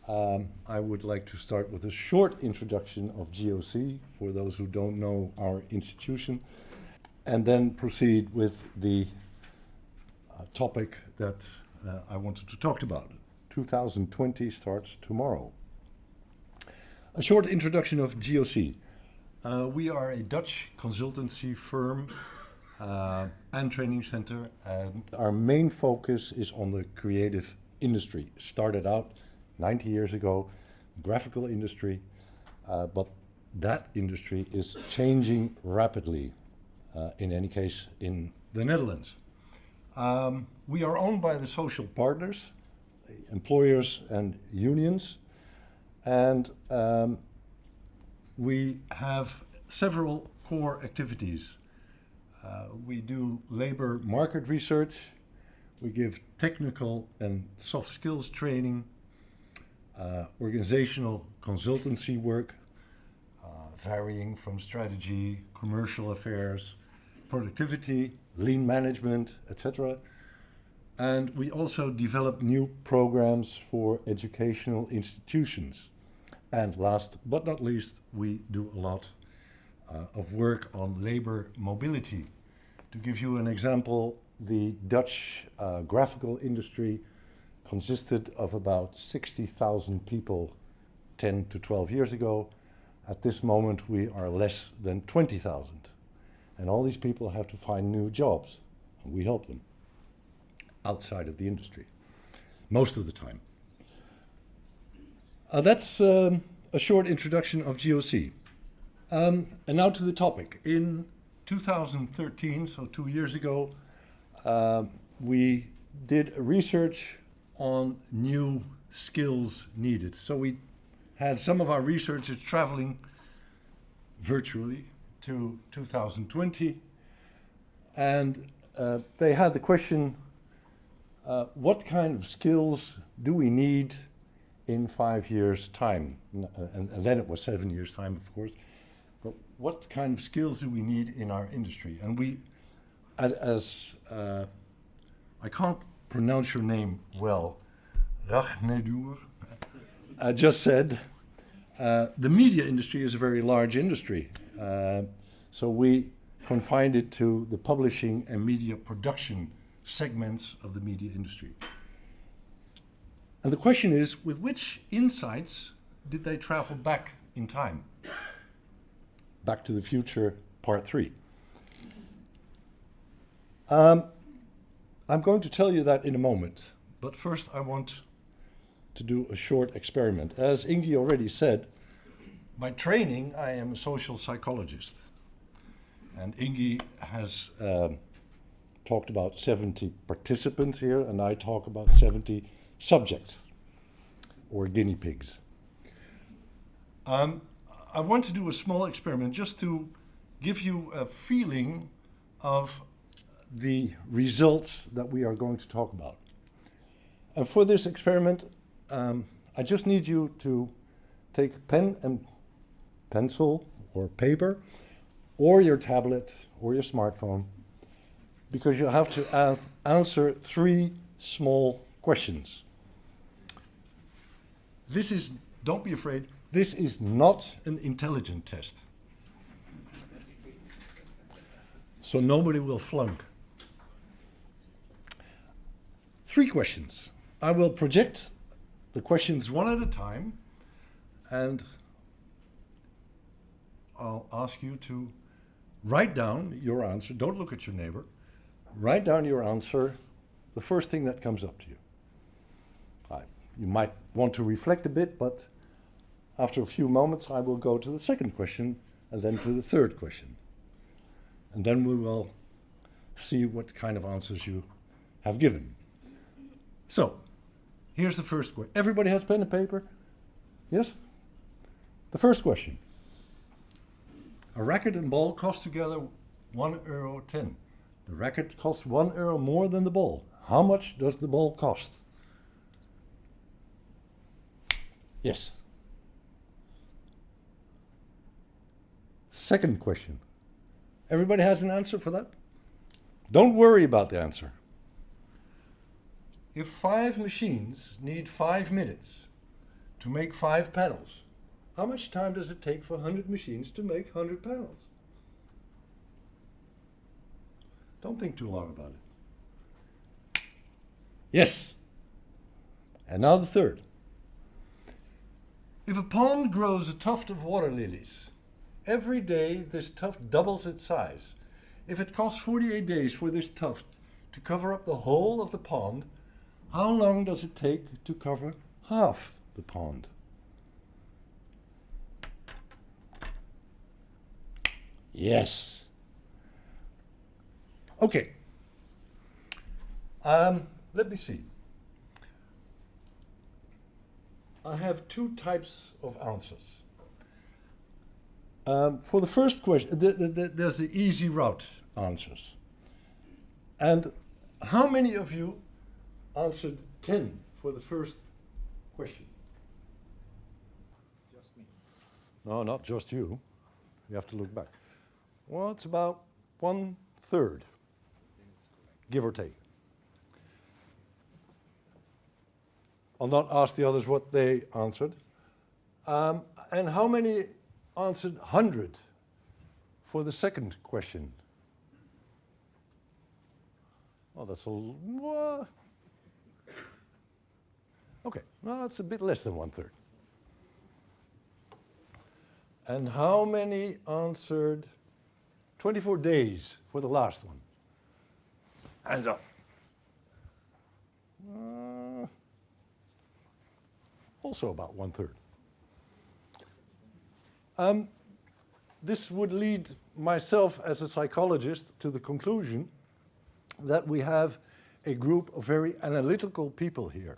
I would like to start with a short introduction of GOC for those who don't know our institution, and then proceed with the topic that I wanted to talk about. 2020 starts tomorrow. A short introduction of GOC. We are a Dutch consultancy firm and training center, and our main focus is on the creative industry. Started out 90 years ago, graphical industry, but that industry is changing rapidly, in any case in the Netherlands. We are owned by the social partners, employers and unions, and we have several core activities. We do labor market research, we give technical and soft skills training, organizational consultancy work, varying from strategy, commercial affairs, productivity, lean management, etc. And we also develop new programs for educational institutions. And last but not least, we do a lot of work on labor mobility. To give you an example, the Dutch graphical industry consisted of about 60,000 people 10 to 12 years ago. At this moment, we are less than 20,000. And all these people have to find new jobs, and we help them outside of the industry, most of the time. That's a short introduction of GOC. And now to the topic. In 2013, so 2 years ago, we did research on new skills needed. So we had some of our researchers traveling virtually to 2020, and they had the question, what kind of skills do we need in 5 years' time? And then it was 7 years' time, of course. But what kind of skills do we need in our industry? And we, as I can't pronounce your name well, Rachnedur, just said, the media industry is a very large industry. So we confined it to the publishing and media production segments of the media industry. And the question is, with which insights did they travel back in time? Back to the Future, Part 3. I'm going to tell you that in a moment, but first I want to do a short experiment. As Ingi already said, by training I am a social psychologist. And Ingi has talked about 70 participants here, and I talk about 70 subjects, or guinea pigs. I want to do a small experiment just to give you a feeling of the results that we are going to talk about. And for this experiment, I just need you to take pen and pencil or paper, or your tablet or your smartphone, because you have to answer 3 small questions. This is, don't be afraid, this is not an intelligence test. So nobody will flunk. 3 questions. I will project the questions one at a time, and I'll ask you to write down your answer. Don't look at your neighbor. Write down your answer, the first thing that comes up to you. You might want to reflect a bit, but after a few moments I will go to the second question and then to the third question. And then we will see what kind of answers you have given. So, here's the first question. Everybody has pen and paper? Yes? The first question. A racket and ball cost together €1.10. The racket costs €1 more than the ball. How much does the ball cost? Yes. Second question. Everybody has an answer for that? Don't worry about the answer. If 5 machines need 5 minutes to make 5 panels. How much time does it take for 100 machines to make 100 panels? Don't think too long about it. Yes. And now the third. If a pond grows a tuft of water lilies, every day this tuft doubles its size. If it costs 48 days for this tuft to cover up the whole of the pond, how long does it take to cover half the pond? Yes. Okay. Let me see. I have 2 types of answers. For the first question, there's the easy route answers. And how many of you answered 10 for the first question? Just me. No, not just you. You have to look back. Well, it's about 1/3, give or take. I'll not ask the others what they answered. And how many answered 100 for the second question? Oh, that's a okay, well, that's a bit less than 1/3. And how many answered 24 days for the last one? Hands up. Also about 1/3. This would lead myself as a psychologist to the conclusion that we have a group of very analytical people here.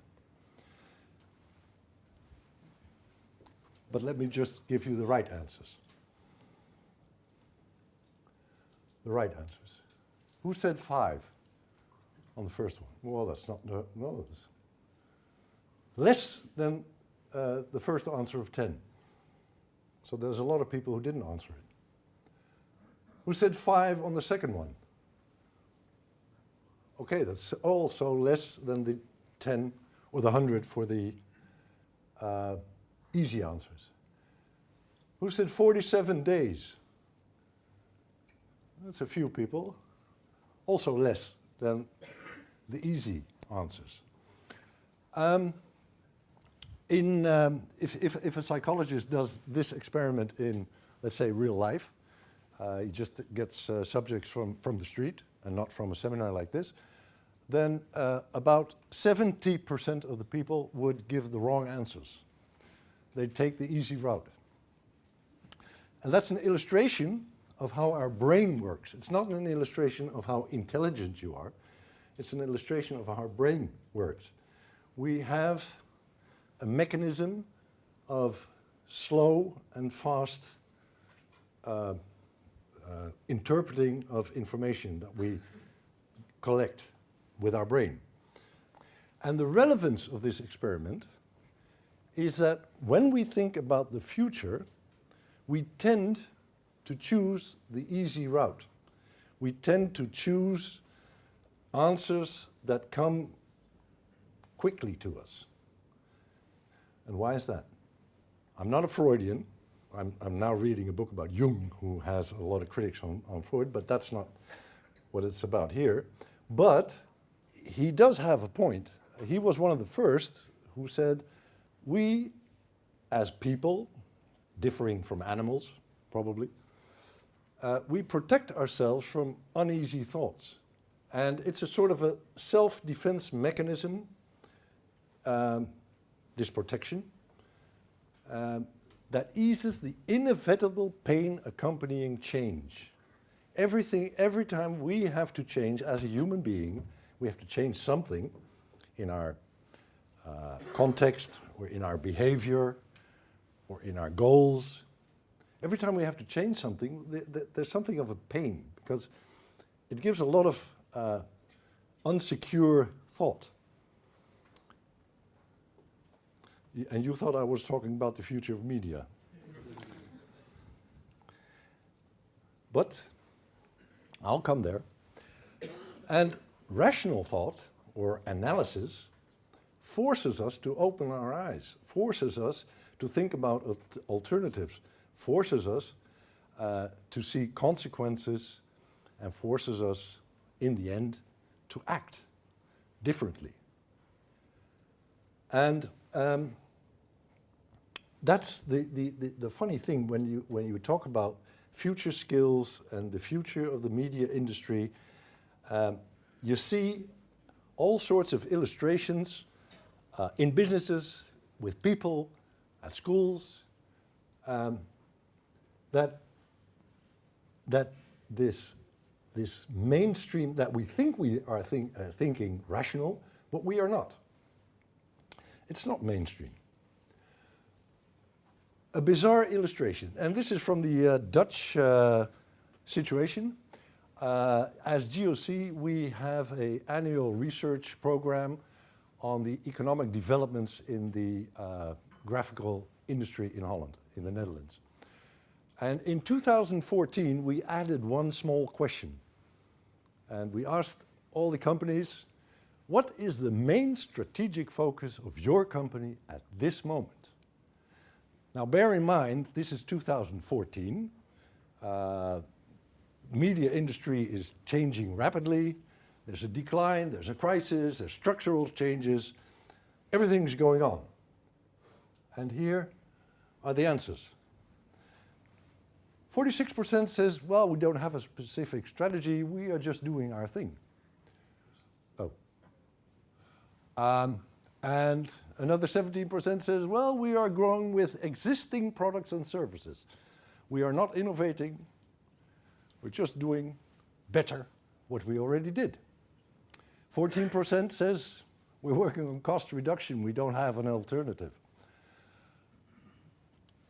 But let me just give you the right answers. The right answers. Who said 5 on the first one? Well, that's not, no, that's less than the first answer of 10. So there's a lot of people who didn't answer it. Who said 5 on the second one? Okay, that's also less than the 10 or the 100 for the easy answers. Who said 47 days? That's a few people. Also less than the easy answers. If a psychologist does this experiment in, let's say, real life, he just gets subjects from the street and not from a seminar like this, then about 70% of the people would give the wrong answers. They'd take the easy route. And that's an illustration of how our brain works. It's not an illustration of how intelligent you are. It's an illustration of how our brain works. We have a mechanism of slow and fast interpreting of information that we collect with our brain. And the relevance of this experiment is that when we think about the future, we tend to choose the easy route. We tend to choose answers that come quickly to us. And why is that? I'm not a Freudian. I'm now reading a book about Jung, who has a lot of critics on Freud, but that's not what it's about here. But he does have a point. He was one of the first who said, we as people, differing from animals, probably, we protect ourselves from uneasy thoughts. And it's a sort of a self-defense mechanism, this protection, that eases the inevitable pain accompanying change. Every time we have to change as a human being, we have to change something in our context, or in our behavior, or in our goals. Every time we have to change something, there's something of a pain, because it gives a lot of unsecure thought. And you thought I was talking about the future of media. But I'll come there. And rational thought, or analysis, forces us to open our eyes, forces us to think about alternatives, forces us to see consequences, and forces us, in the end, to act differently. And that's the funny thing when you talk about future skills and the future of the media industry. You see all sorts of illustrations in businesses, with people, at schools, that this mainstream, that we think we are thinking rational, but we are not. It's not mainstream. A bizarre illustration, and this is from the Dutch situation. As GOC, we have an annual research program on the economic developments in the graphical industry in Holland, in the Netherlands. And in 2014, we added one small question. And we asked all the companies, what is the main strategic focus of your company at this moment? Now, bear in mind, this is 2014. Media industry is changing rapidly. There's a decline, there's a crisis, there's structural changes. Everything's going on. And here are the answers. 46% says, well, we don't have a specific strategy, we are just doing our thing. Oh. And another 17% says, well, we are growing with existing products and services. We are not innovating, we're just doing better what we already did. 14% says, we're working on cost reduction, we don't have an alternative.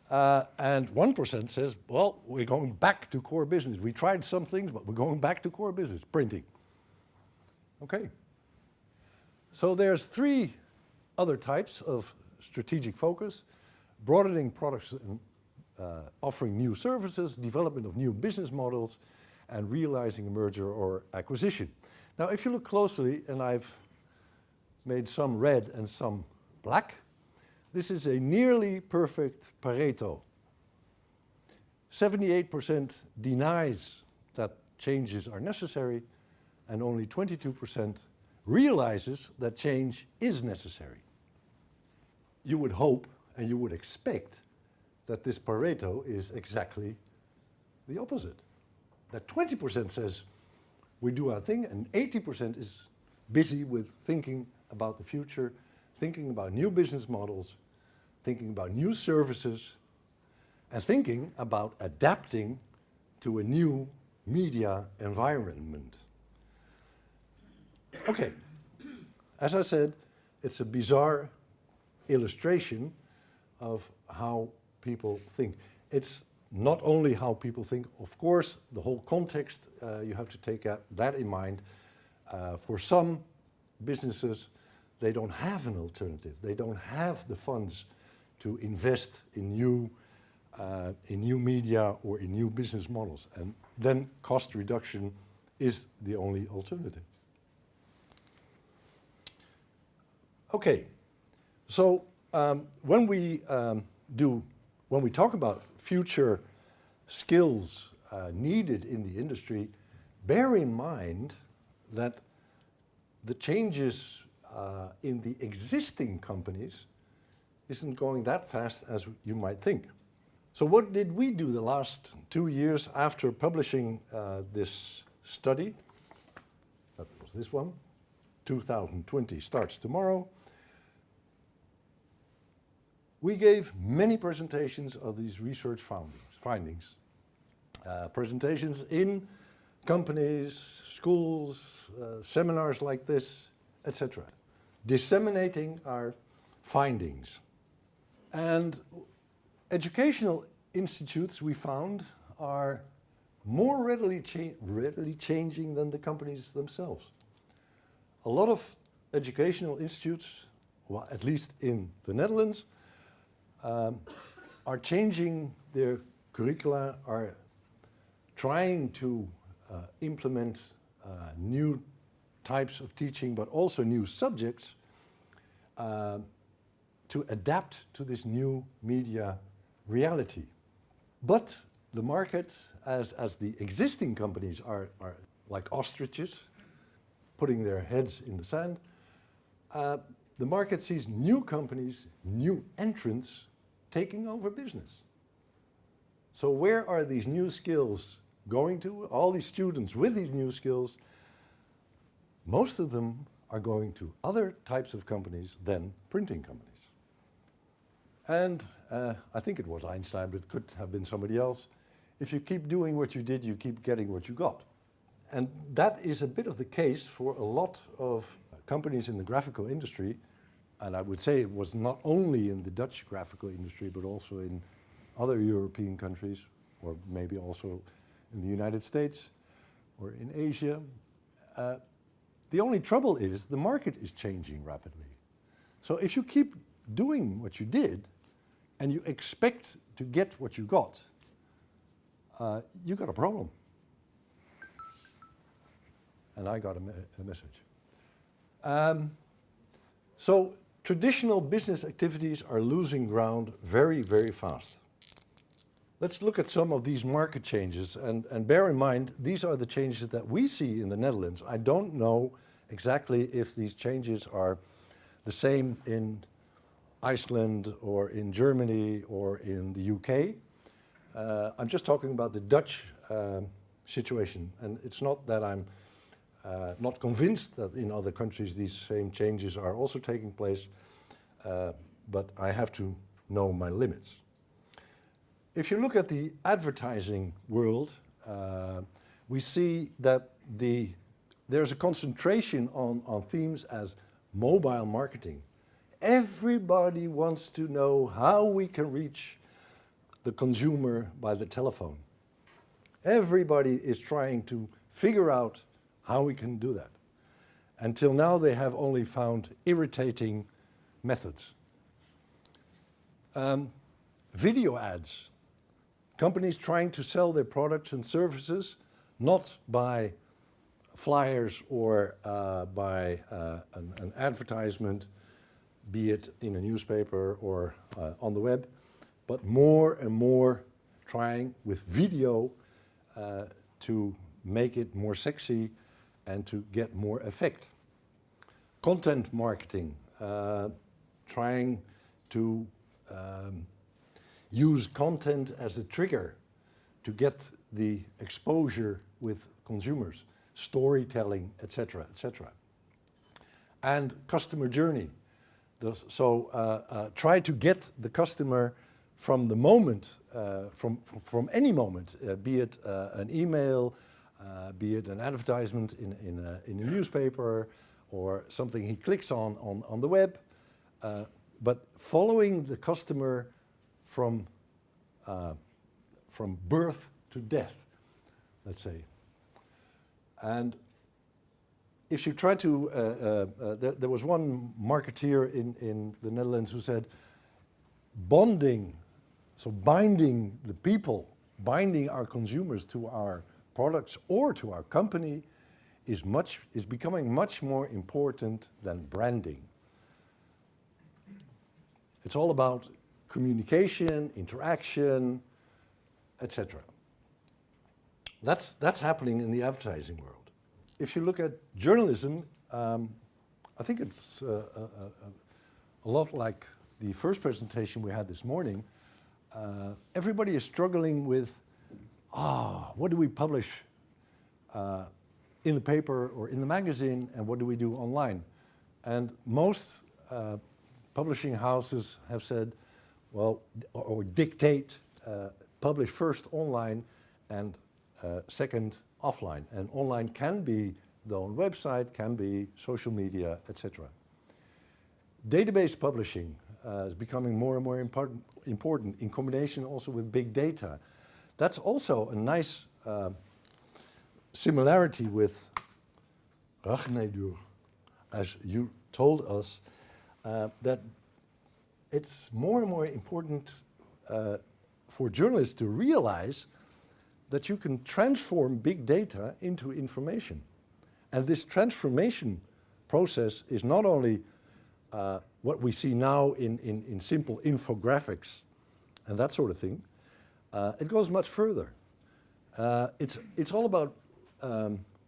And 1% says, well, we're going back to core business. We tried some things, but we're going back to core business, printing. Okay. So there's three other types of strategic focus: broadening products and offering new services, development of new business models, and realizing a merger or acquisition. Now, if you look closely, and I've made some red and some black, this is a nearly perfect Pareto. 78% denies that changes are necessary, and only 22% realizes that change is necessary. You would hope and you would expect that this Pareto is exactly the opposite. That 20% says we do our thing, and 80% is busy with thinking about the future, thinking about new business models, thinking about new services, and thinking about adapting to a new media environment. Okay, as I said, it's a bizarre illustration of how people think. It's not only how people think, of course, the whole context, you have to take that in mind. For some businesses, they don't have an alternative. They don't have the funds to invest in new media or in new business models. And then cost reduction is the only alternative. Okay, so when we talk about future skills needed in the industry, bear in mind that the changes in the existing companies isn't going that fast as you might think. So what did we do the last 2 years after publishing this study? That was this one. 2020 starts tomorrow. We gave many presentations of these research findings. Presentations in companies, schools, seminars like this, etc. Disseminating our findings. And educational institutes, we found, are more readily changing than the companies themselves. A lot of educational institutes, well, at least in the Netherlands, are changing their curricula, are trying to implement new types of teaching, but also new subjects. to adapt to this new media reality. But the market, as the existing companies are like ostriches, putting their heads in the sand, the market sees new companies, new entrants taking over business. So where are these new skills going to? All these students with these new skills, most of them are going to other types of companies than printing companies. And I think it was Einstein, but it could have been somebody else. If you keep doing what you did, you keep getting what you got. And that is a bit of the case for a lot of companies in the graphical industry. And I would say it was not only in the Dutch graphical industry, but also in other European countries, or maybe also in the United States or in Asia. The only trouble is the market is changing rapidly. So if you keep doing what you did and you expect to get what you got a problem. And I got a message. So traditional business activities are losing ground very, very fast. Let's look at some of these market changes, and bear in mind, these are the changes that we see in the Netherlands. I don't know exactly if these changes are the same in Iceland or in Germany or in the UK. I'm just talking about the Dutch situation, and it's not that I'm not convinced that in other countries these same changes are also taking place, but I have to know my limits. If you look at the advertising world, we see that there's a concentration on themes as mobile marketing. Everybody wants to know how we can reach the consumer by the telephone. Everybody is trying to figure out how we can do that. Until now, they have only found irritating methods. Video ads. Companies trying to sell their products and services not by flyers or by an advertisement, be it in a newspaper or on the web, but more and more trying with video to make it more sexy and to get more effect. Content marketing, trying to use content as a trigger to get the exposure with consumers, storytelling, etc., etc. And customer journey. Try to get the customer from the moment, from any moment, be it an email, be it an advertisement in a newspaper, or something he clicks on the web, but following the customer from birth to death, let's say. And if you try to, there was one marketeer in the Netherlands who said, bonding, so binding the people, binding our consumers to our products or to our company is becoming much more important than branding. It's all about communication, interaction, etc. That's happening in the advertising world. If you look at journalism, I think it's a lot like the first presentation we had this morning. Everybody is struggling with, what do we publish in the paper or in the magazine, and what do we do online? And most publishing houses have said, well, or dictate, publish first online and second offline. And online can be the own website, can be social media, etc. Database publishing is becoming more and more important in combination also with big data. That's also a nice similarity with Ragnedur, as you told us, that it's more and more important for journalists to realize that you can transform big data into information. And this transformation process is not only what we see now in simple infographics and that sort of thing, it goes much further. It's all about,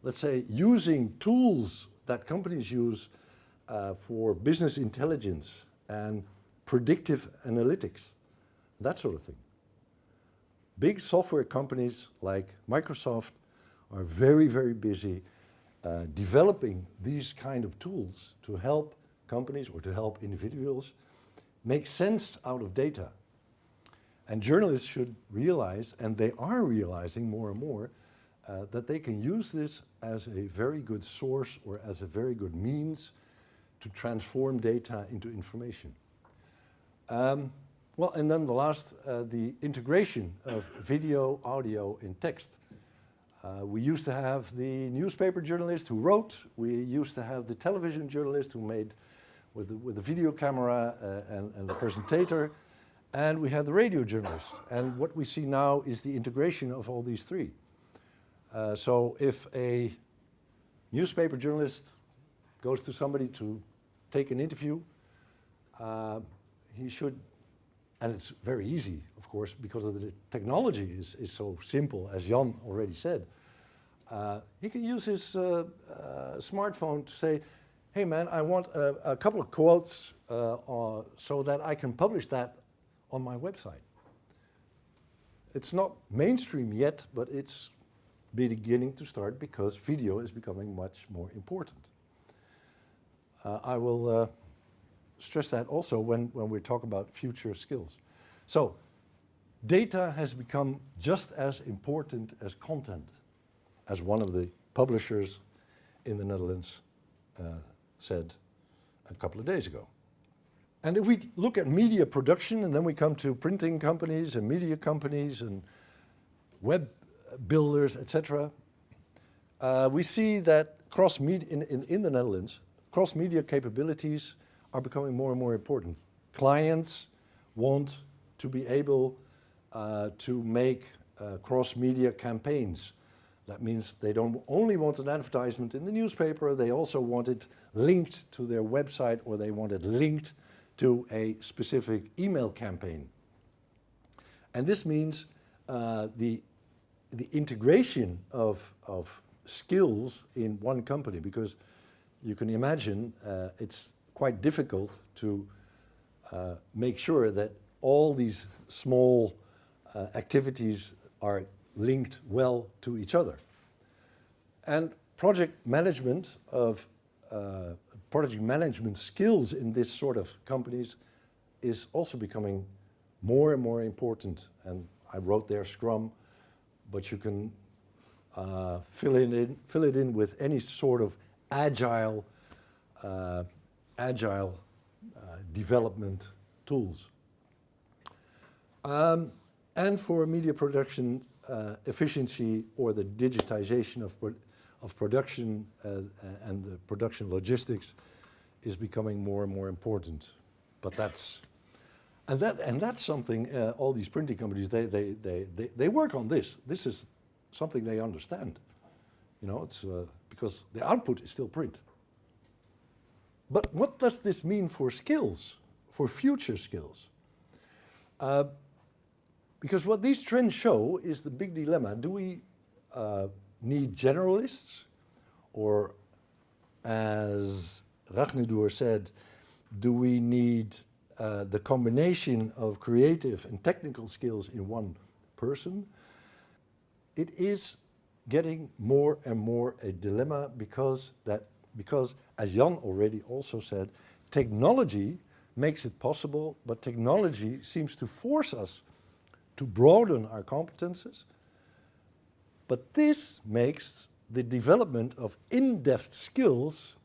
let's say, using tools that companies use for business intelligence and predictive analytics, that sort of thing. Big software companies like Microsoft are very, very busy developing these kind of tools to help companies or to help individuals make sense out of data. And journalists should realize, and they are realizing more and more, that they can use this as a very good source or as a very good means to transform data into information. Well, and then the last, the integration of video, audio, and text. We used to have the newspaper journalist who wrote. We used to have the television journalist who made with the video camera and the presentator. And we had the radio journalist. And what we see now is the integration of all these three. So if a newspaper journalist goes to somebody to take an interview, he should, and it's very easy, of course, because of the technology is so simple, as Jan already said. He can use his smartphone to say, hey man, I want a couple of quotes so that I can publish that on my website. It's not mainstream yet, but it's beginning to start because video is becoming much more important. I will stress that also when we talk about future skills. So, data has become just as important as content, as one of the publishers in the Netherlands said a couple of days ago. And if we look at media production, and then we come to printing companies and media companies and web builders, etc., we see that cross-media in the Netherlands, cross-media capabilities are becoming more and more important. Clients want to be able to make cross-media campaigns. That means they don't only want an advertisement in the newspaper, they also want it linked to their website, or they want it linked to a specific email campaign. And this means the integration of skills in one company, because you can imagine it's quite difficult to make sure that all these small activities are linked well to each other. And project management skills in this sort of companies is also becoming more and more important. And I wrote there Scrum, but you can fill it in with any sort of agile development tools. And for media production efficiency, or the digitization of production and the production logistics is becoming more and more important. But that's something all these printing companies, they work on this. This is something they understand. You know, it's because the output is still print. But what does this mean for skills, for future skills? Because what these trends show is the big dilemma. Do we need generalists, or, as Ragnar said, do we need the combination of creative and technical skills in one person? It is getting more and more a dilemma because, as Jan already also said, technology makes it possible, but technology seems to force us to broaden our competences. But this makes the development of in-depth skills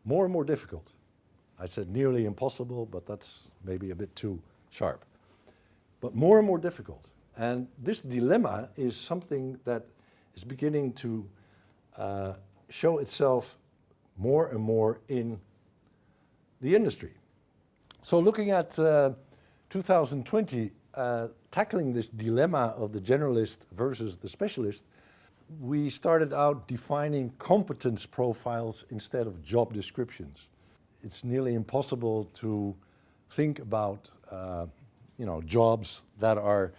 more and more difficult. I said nearly impossible, but that's maybe a bit too sharp. But more and more difficult. And this dilemma is something that is beginning to show itself more and more in the industry. So looking at 2020, tackling this dilemma of the generalist versus the specialist, we started out defining competence profiles instead of job descriptions. it's nearly impossible to think about jobs that are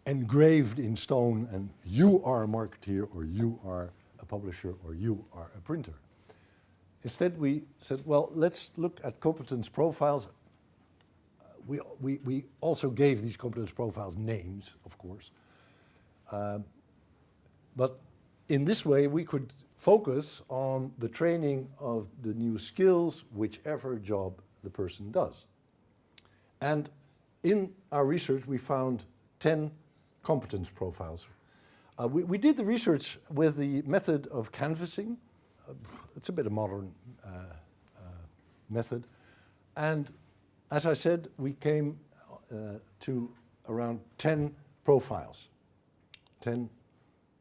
engraved in stone and you are a marketeer or you are a publisher or you are a printer. Instead we said, well, let's look at competence profiles. We also gave these competence profiles names, of course. But in this way we could focus on the training of the new skills, whichever job the person does. And in our research we found 10 competence profiles. We did the research with the method of canvassing. It's a bit of modern method. And as I said, we came to around 10 profiles, 10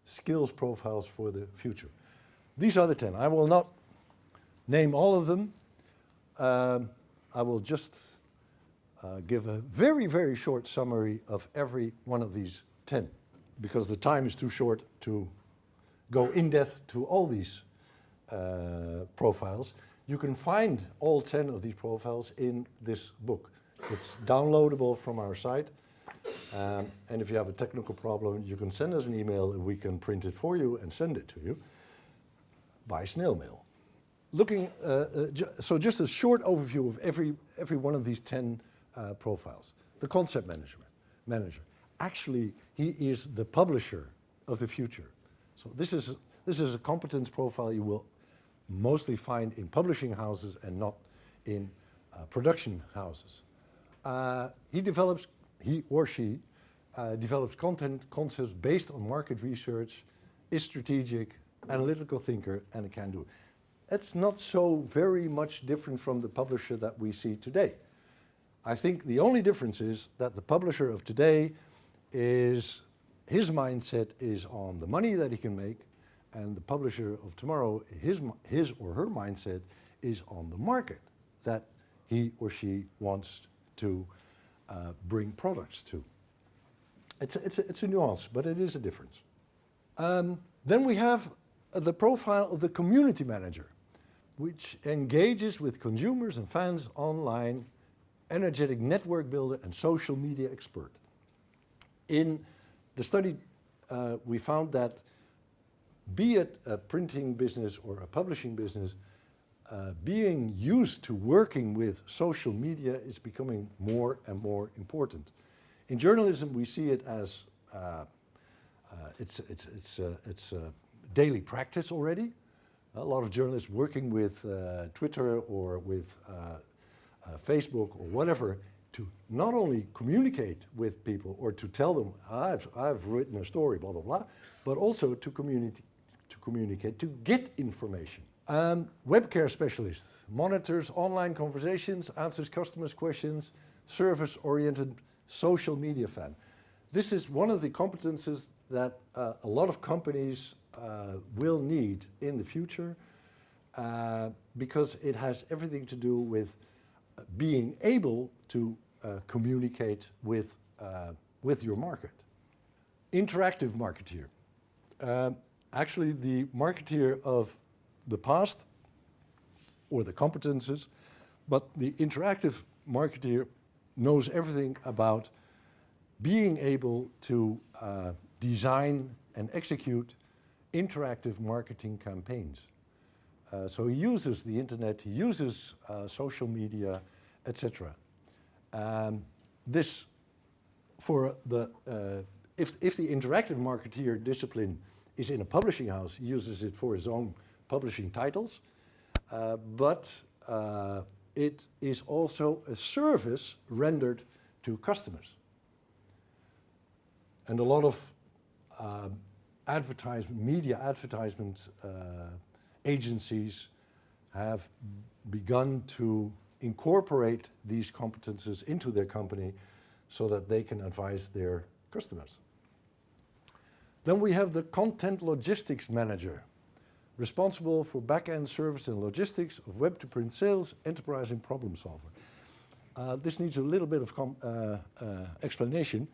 skills profiles for the future. These are the 10. I will not name all of them. I will just give a very, very short summary of every one of these 10, because the time is too short to go in depth to all these profiles. You can find all 10 of these profiles in this book. It's downloadable from our site. And if you have a technical problem, you can send us an email and we can print it for you and send it to you by snail mail. So just a short overview of every one of these 10 profiles. The concept manager. Actually, he is the publisher of the future. So this is a competence profile you will mostly find in publishing houses and not in production houses. He or she develops content concepts based on market research, is strategic, analytical thinker, and a can-do. It's not so very much different from the publisher that we see today. I think the only difference is that the publisher of today his mindset is on the money that he can make, and the publisher of tomorrow, his or her mindset is on the market that he or she wants to bring products to. It's a nuance, but it is a difference. Then we have the profile of the community manager, which engages with consumers and fans online, energetic network builder and social media expert. In the study, we found that be it a printing business or a publishing business, being used to working with social media is becoming more and more important. In journalism, we see it as it's daily practice already. A lot of journalists working with Twitter or with Facebook or whatever to not only communicate with people or to tell them I've written a story, blah blah blah, but also to communicate, to get information. Web care specialist monitors online conversations, answers customers' questions, service-oriented social media fan. This is one of the competences that a lot of companies will need in the future because it has everything to do with being able to communicate with your market. Interactive marketeer. Actually, the marketeer of the past, or the competences, but the interactive marketeer knows everything about being able to design and execute interactive marketing campaigns. So he uses the internet, he uses social media, etc. This, for the if the interactive marketeer discipline is in a publishing house, he uses it for his own publishing titles, but it is also a service rendered to customers. And a lot of media advertisement agencies have begun to incorporate these competences into their company so that they can advise their customers. Then we have the content logistics manager, responsible for back-end service and logistics of web-to-print sales, enterprise and problem solver. This needs a little bit of explanation.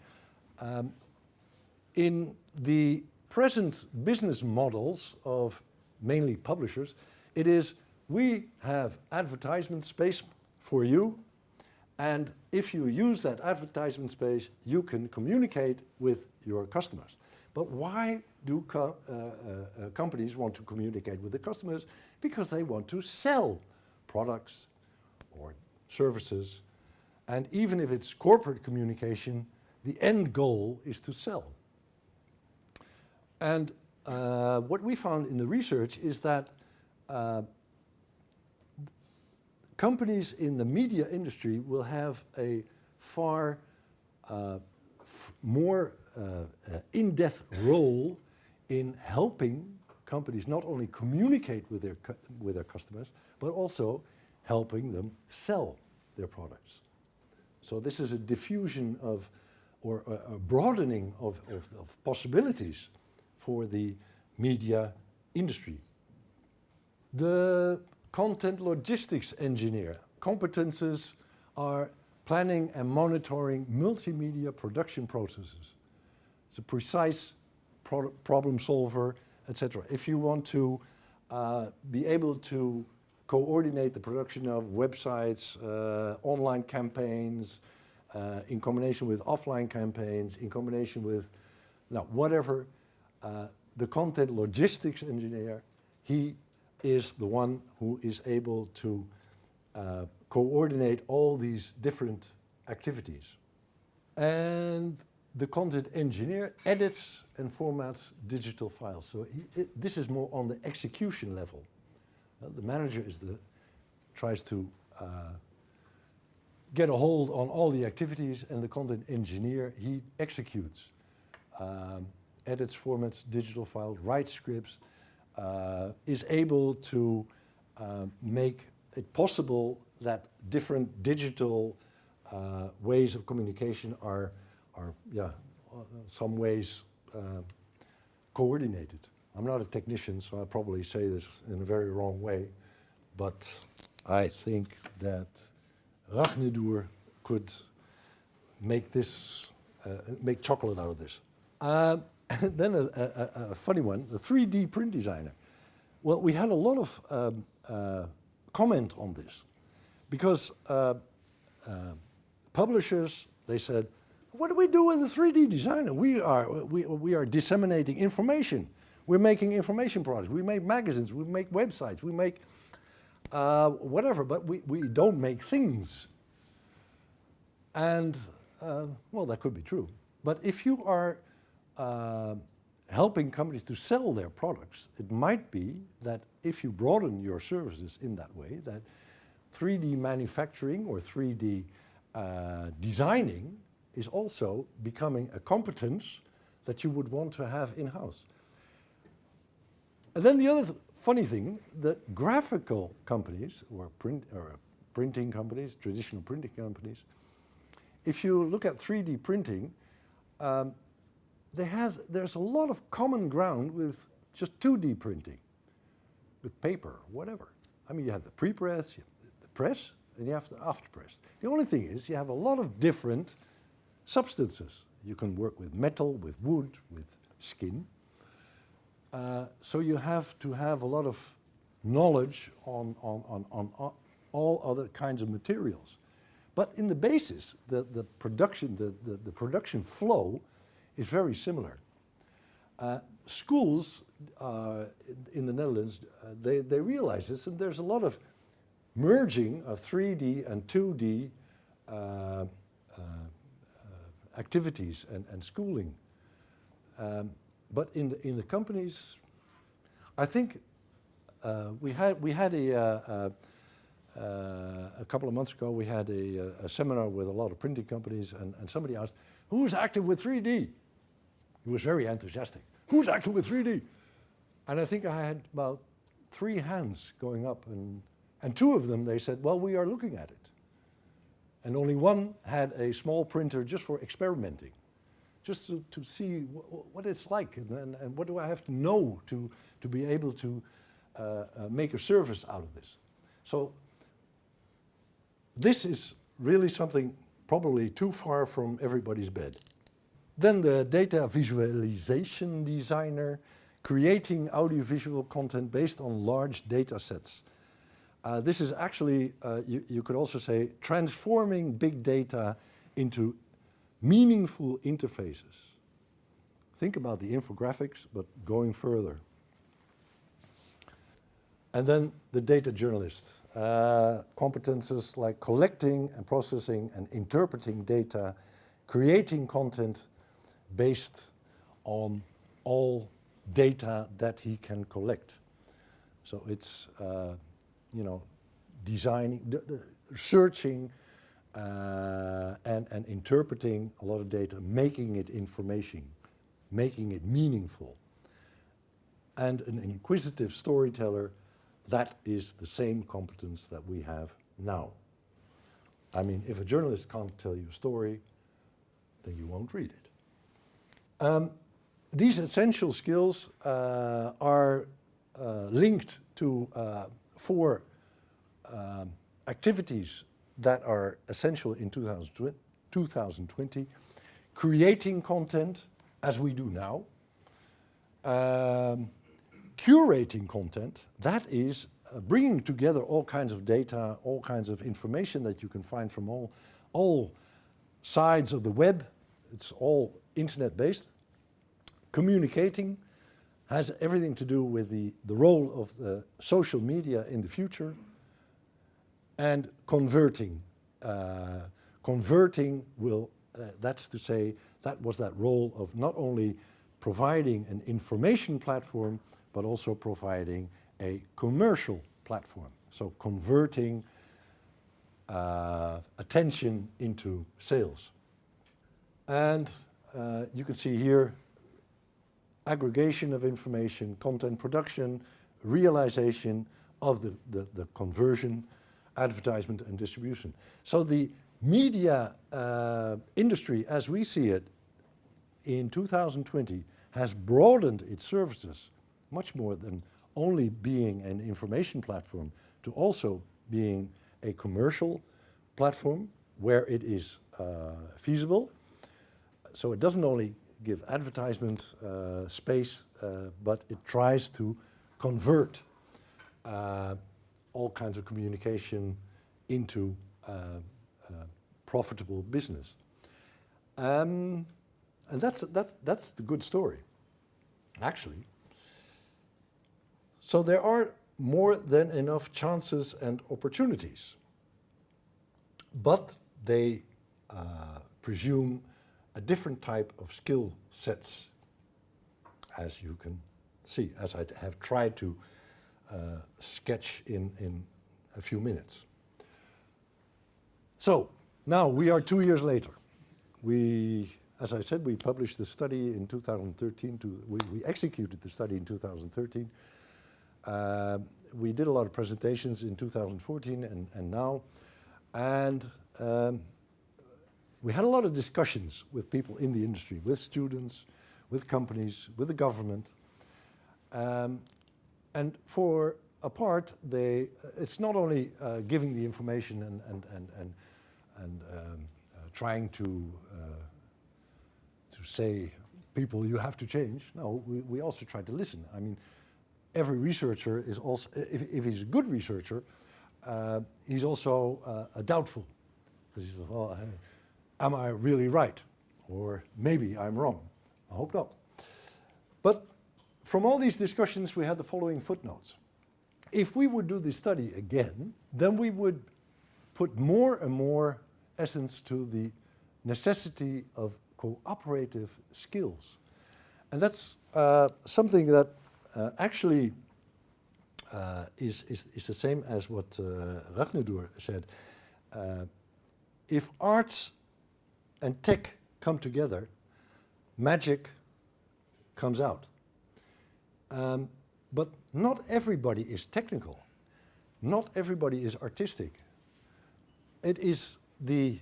In the present business models of mainly publishers, it is we have advertisement space for you, and if you use that advertisement space, you can communicate with your customers. But why do companies want to communicate with the customers? Because they want to sell products or services, and even if it's corporate communication, the end goal is to sell. And what we found in the research is that companies in the media industry will have a far more in-depth role in helping companies not only communicate with their customers, but also helping them sell their products. So this is a diffusion of, or a broadening of possibilities for the media industry. The content logistics engineer competences are planning and monitoring multimedia production processes. It's a precise problem solver, etc. If you want to be able to coordinate the production of websites, online campaigns, in combination with offline campaigns, in combination with whatever, the content logistics engineer, he is the one who is able to coordinate all these different activities. And the content engineer edits and formats digital files. So this is more on the execution level. The manager tries to get a hold on all the activities, and the content engineer, he executes, edits, formats, digital files, writes scripts, is able to make it possible that different digital ways of communication are some ways coordinated. I'm not a technician, so I'll probably say this in a very wrong way, but I think that Ragnedoor could make this, make chocolate out of this. Then a funny one, the 3D print designer. Well, we had a lot of comment on this because publishers, they said, what do we do with the 3D designer? We are disseminating information. We're making information products. We make magazines. We make websites. We make whatever, but we don't make things. And, well, that could be true. But if you are helping companies to sell their products, it might be that if you broaden your services in that way, that 3D manufacturing or 3D designing is also becoming a competence that you would want to have in-house. And then the other funny thing, that graphical companies or printing companies, traditional printing companies, if you look at 3D printing, there's a lot of common ground with just 2D printing, with paper, whatever. I mean, you have the pre-press, you have the press, and you have the after-press. The only thing is you have a lot of different substances. You can work with metal, with wood, with skin. So you have to have a lot of knowledge on all other kinds of materials. But in the basis, the production flow is very similar. Schools in the Netherlands, they realize this, and there's a lot of merging of 3D and 2D activities and schooling. But in the companies, I think we had a couple of months ago, we had a seminar with a lot of printing companies, and somebody asked, who's active with 3D? He was very enthusiastic. Who's active with 3D? And I think I had about 3 hands going up, and 2 of them, they said, well, we are looking at it. And only one had a small printer just for experimenting, just to see what it's like, and what do I have to know to be able to make a service out of this. So this is really something probably too far from everybody's bed. Then the data visualization designer, creating audiovisual content based on large data sets. This is actually, you could also say, transforming big data into meaningful interfaces. Think about the infographics, but going further. And then the data journalist. Competences like collecting and processing and interpreting data, creating content based on all data that he can collect. So it's, designing, searching and interpreting a lot of data, making it information, making it meaningful. And an inquisitive storyteller, that is the same competence that we have now. I mean, if a journalist can't tell you a story, then you won't read it. These essential skills are linked to 4 activities that are essential in 2020. Creating content, as we do now. Curating content, that is bringing together all kinds of data, all kinds of information that you can find from all sides of the web. It's all internet-based. Communicating has everything to do with the role of the social media in the future. And converting. Converting will, that's to say, that was that role of not only providing an information platform, but also providing a commercial platform. So converting attention into sales. And you can see here aggregation of information, content production, realization of the conversion, advertisement and distribution. So the media industry, as we see it in 2020, has broadened its services much more than only being an information platform to also being a commercial platform where it is feasible. So it doesn't only give advertisement space, but it tries to convert all kinds of communication into profitable business. And that's the good story, actually. So there are more than enough chances and opportunities, but they presume a different type of skill sets, as you can see, as I have tried to sketch in a few minutes. So now we are 2 years later. As I said, we published the study in 2013. We executed the study in 2013. We did a lot of presentations in 2014 and now. And we had a lot of discussions with people in the industry, with students, with companies, with the government. And for a part, it's not only giving the information and trying to say, people, you have to change. No, we also try to listen. I mean, every researcher is also, if he's a good researcher, he's also doubtful. Because he says, well, am I really right? Or maybe I'm wrong. I hope not. But from all these discussions, we had the following footnotes. If we would do this study again, then we would put more and more essence to the necessity of cooperative skills. And that's something that actually is the same as what Ragnar said. If arts and tech come together, magic comes out. But not everybody is technical. Not everybody is artistic. It is the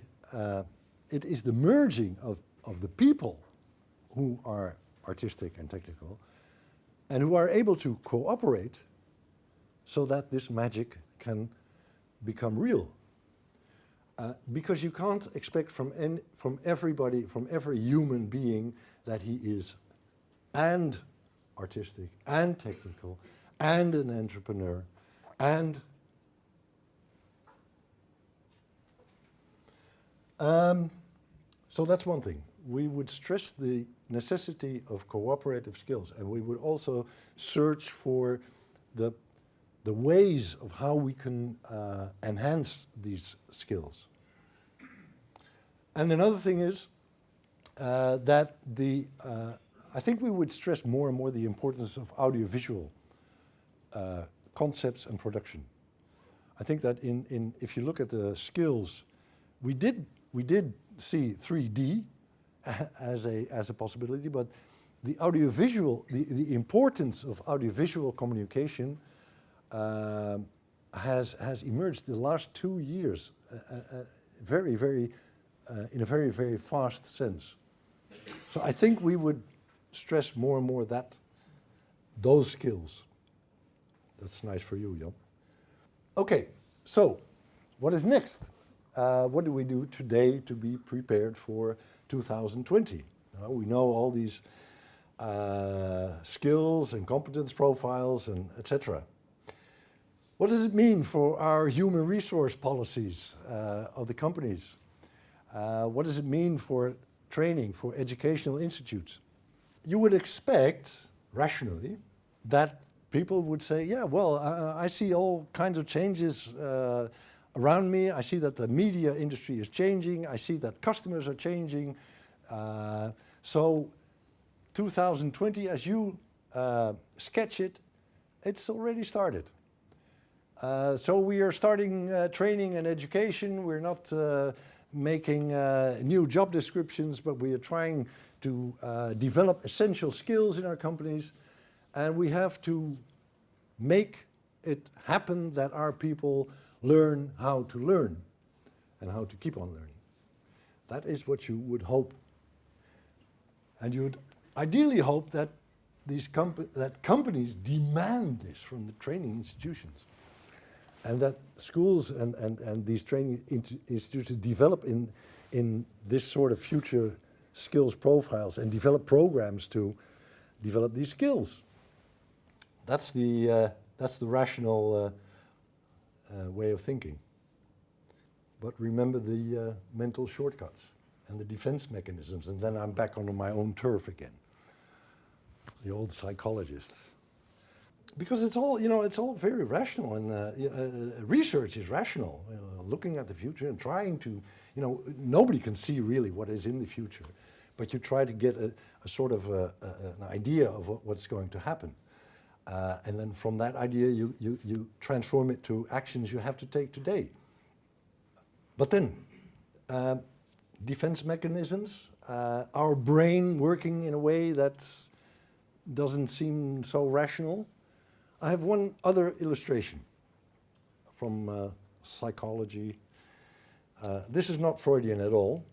merging of the people who are artistic and technical and who are able to cooperate so that this magic can become real. Because you can't expect from everybody, from every human being, that he is and artistic and technical and an entrepreneur and So that's one thing. We would stress the necessity of cooperative skills, and we would also search for the ways of how we can enhance these skills. And another thing is that I think we would stress more and more the importance of audiovisual concepts and production. I think that if you look at the skills, we did see 3D as a possibility, but the audiovisual, the importance of audiovisual communication has emerged the last 2 years, in a very, very fast sense. So I think we would stress more and more those skills. That's nice for you, Jan. Okay, so what is next? What do we do today to be prepared for 2020? We know all these skills and competence profiles and etc. What does it mean for our human resource policies of the companies? What does it mean for training, for educational institutes? You would expect, rationally, that people would say, yeah, well, I see all kinds of changes around me. I see that the media industry is changing. I see that customers are changing. So 2020, as you sketch it, it's already started. So we are starting training and education. We're not making new job descriptions, but we are trying to develop essential skills in our companies. And we have to make it happen that our people learn how to learn and how to keep on learning. That is what you would hope. And you would ideally hope that companies demand this from the training institutions, and that schools and these training institutions develop in this sort of future skills profiles and develop programs to develop these skills. That's the rational way of thinking. But remember the mental shortcuts and the defense mechanisms, and then I'm back onto my own turf again. The old psychologist. Because it's all very rational, and research is rational. Looking at the future and trying to, nobody can see really what is in the future, but you try to get a sort of an idea of what's going to happen. And then from that idea, you transform it to actions you have to take today. But then, defense mechanisms, our brain working in a way that doesn't seem so rational. I have one other illustration from psychology. This is not Freudian at all.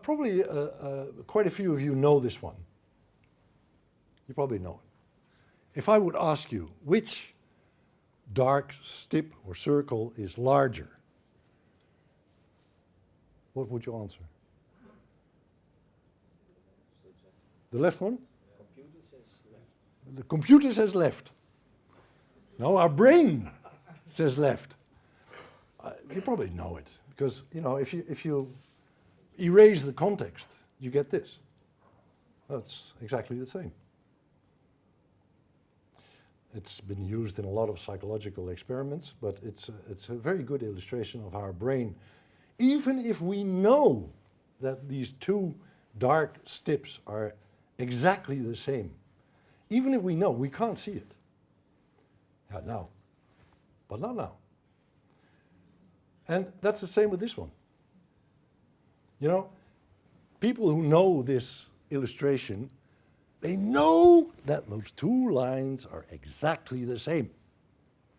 Probably quite a few of you know this one. You probably know it. If I would ask you which dark stip or circle is larger, what would you answer? The left one? The computer says left. No, our brain says left. You probably know it, because if you erase the context, you get this. That's exactly the same. It's been used in a lot of psychological experiments, but it's a very good illustration of our brain. Even if we know that these two dark stips are exactly the same, even if we know, we can't see it. Yeah, now, but not now. And that's the same with this one. People who know this illustration, they know that those two lines are exactly the same,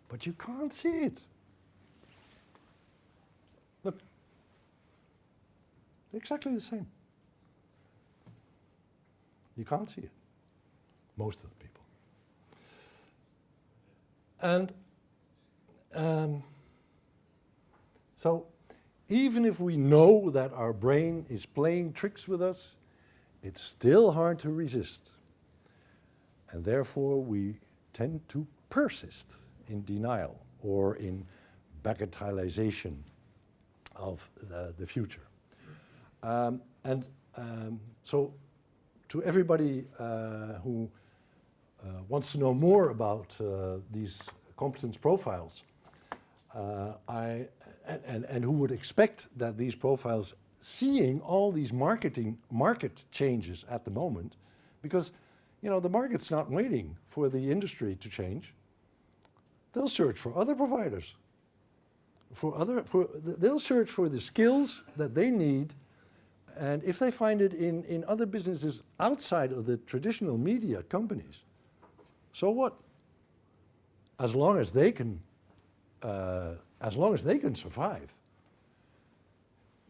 but you can't see it. Look, they're exactly the same. You can't see it, most of the people. And so even if we know that our brain is playing tricks with us, it's still hard to resist. And therefore, we tend to persist in denial or in bagatellization. of the future. So to everybody who wants to know more about these competence profiles, and who would expect that these profiles, seeing all these market changes at the moment, because the market's not waiting for the industry to change. They'll search for other providers. They'll search for the skills that they need, and if they find it in other businesses outside of the traditional media companies, so what? As long as they can survive.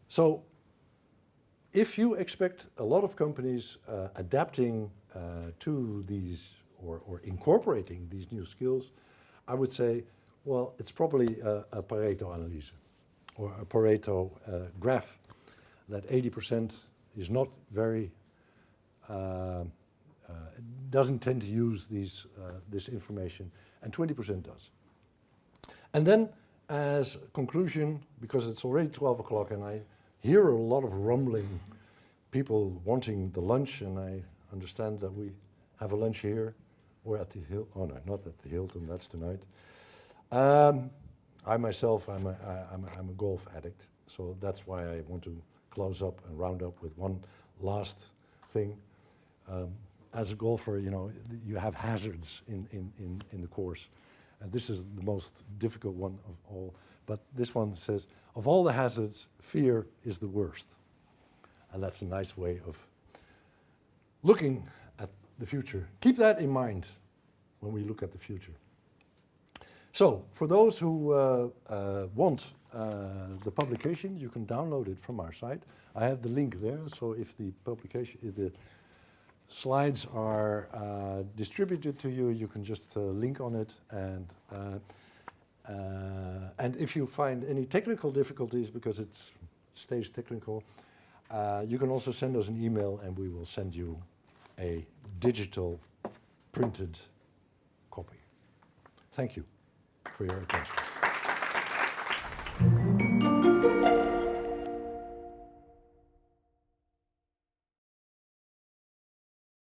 So if you expect a lot of companies adapting to these or incorporating these new skills, I would say, well, it's probably a Pareto analysis or a Pareto graph, that 80% is not very, doesn't tend to use this information, and 20% does. And then, as a conclusion, because it's already 12 o'clock and I hear a lot of rumbling, people wanting the lunch, and I understand that we have a lunch here, or at the Hilton. Oh no, not at the Hilton, that's tonight. I myself, I'm a golf addict, so that's why I want to close up and round up with one last thing. As a golfer, you have hazards in the course, and this is the most difficult one of all. But this one says, of all the hazards, fear is the worst. And that's a nice way of looking at the future. Keep that in mind when we look at the future. So, for those who want the publication, you can download it from our site. I have the link there, so if the publication, if the slides are distributed to you, you can just link on it, and if you find any technical difficulties, because it stays technical, you can also send us an email and we will send you a digital printed copy. Thank you for your attention.